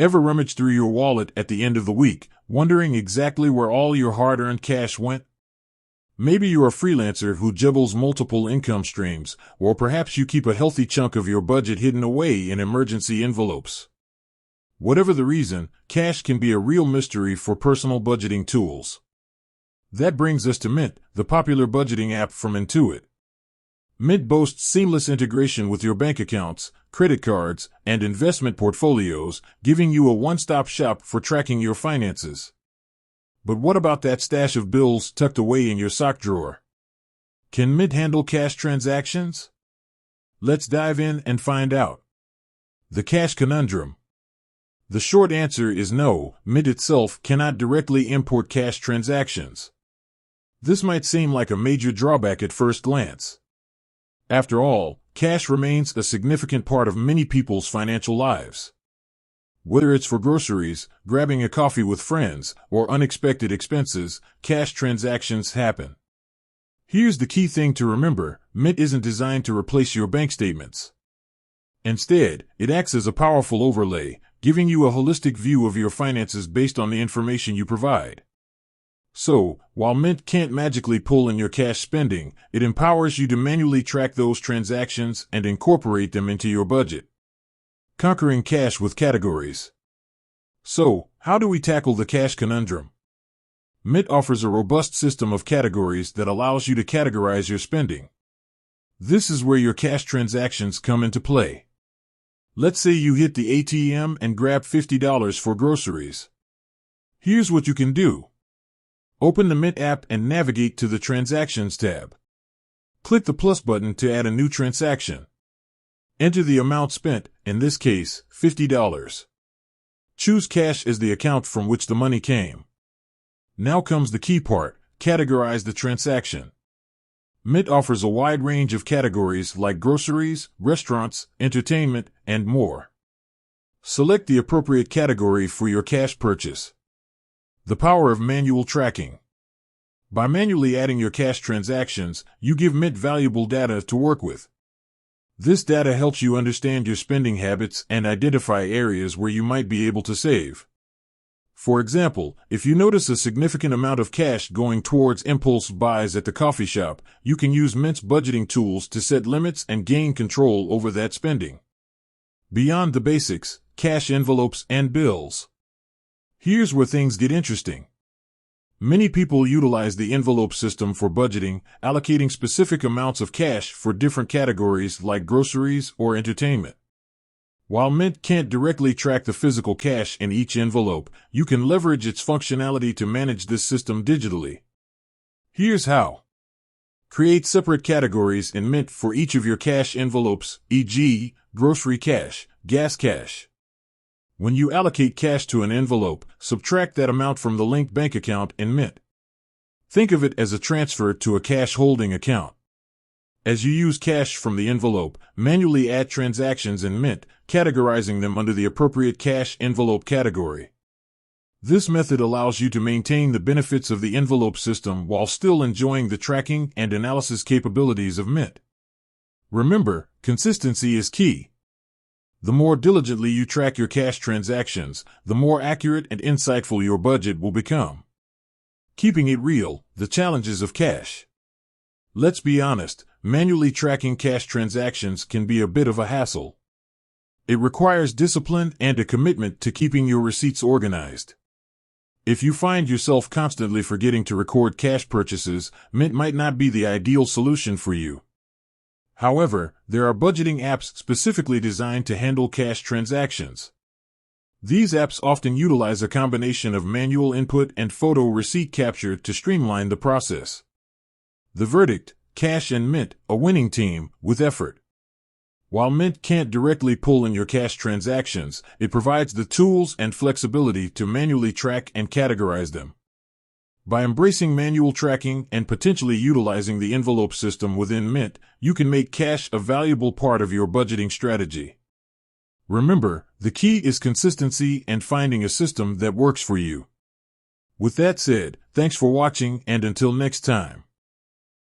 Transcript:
Ever rummage through your wallet at the end of the week, wondering exactly where all your hard-earned cash went? Maybe you're a freelancer who juggles multiple income streams, or perhaps you keep a healthy chunk of your budget hidden away in emergency envelopes. Whatever the reason, cash can be a real mystery for personal budgeting tools. That brings us to Mint, the popular budgeting app from Intuit. Mint boasts seamless integration with your bank accounts, credit cards, and investment portfolios, giving you a one-stop shop for tracking your finances. But what about that stash of bills tucked away in your sock drawer? Can Mint handle cash transactions? Let's dive in and find out. The cash conundrum. The short answer is no, Mint itself cannot directly import cash transactions. This might seem like a major drawback at first glance. After all, cash remains a significant part of many people's financial lives. Whether it's for groceries, grabbing a coffee with friends, or unexpected expenses, cash transactions happen. Here's the key thing to remember: Mint isn't designed to replace your bank statements. Instead, it acts as a powerful overlay, giving you a holistic view of your finances based on the information you provide. So, while Mint can't magically pull in your cash spending, it empowers you to manually track those transactions and incorporate them into your budget. Conquering cash with categories. So, how do we tackle the cash conundrum? Mint offers a robust system of categories that allows you to categorize your spending. This is where your cash transactions come into play. Let's say you hit the ATM and grab $50 for groceries. Here's what you can do. Open the Mint app and navigate to the Transactions tab. Click the plus button to add a new transaction. Enter the amount spent, in this case, $50. Choose cash as the account from which the money came. Now comes the key part: categorize the transaction. Mint offers a wide range of categories like groceries, restaurants, entertainment, and more. Select the appropriate category for your cash purchase. The power of manual tracking. By manually adding your cash transactions, you give Mint valuable data to work with. This data helps you understand your spending habits and identify areas where you might be able to save. For example, if you notice a significant amount of cash going towards impulse buys at the coffee shop, you can use Mint's budgeting tools to set limits and gain control over that spending. Beyond the basics, cash envelopes and bills. Here's where things get interesting. Many people utilize the envelope system for budgeting, allocating specific amounts of cash for different categories like groceries or entertainment. While Mint can't directly track the physical cash in each envelope, you can leverage its functionality to manage this system digitally. Here's how. Create separate categories in Mint for each of your cash envelopes, e.g., grocery cash, gas cash. When you allocate cash to an envelope, subtract that amount from the linked bank account in Mint. Think of it as a transfer to a cash holding account. As you use cash from the envelope, manually add transactions in Mint, categorizing them under the appropriate cash envelope category. This method allows you to maintain the benefits of the envelope system while still enjoying the tracking and analysis capabilities of Mint. Remember, consistency is key. The more diligently you track your cash transactions, the more accurate and insightful your budget will become. Keeping it real, the challenges of cash. Let's be honest, manually tracking cash transactions can be a bit of a hassle. It requires discipline and a commitment to keeping your receipts organized. If you find yourself constantly forgetting to record cash purchases, Mint might not be the ideal solution for you. However, there are budgeting apps specifically designed to handle cash transactions. These apps often utilize a combination of manual input and photo receipt capture to streamline the process. The verdict: Cash and Mint, a winning team, with effort. While Mint can't directly pull in your cash transactions, it provides the tools and flexibility to manually track and categorize them. By embracing manual tracking and potentially utilizing the envelope system within Mint, you can make cash a valuable part of your budgeting strategy. Remember, the key is consistency and finding a system that works for you. With that said, thanks for watching, and until next time.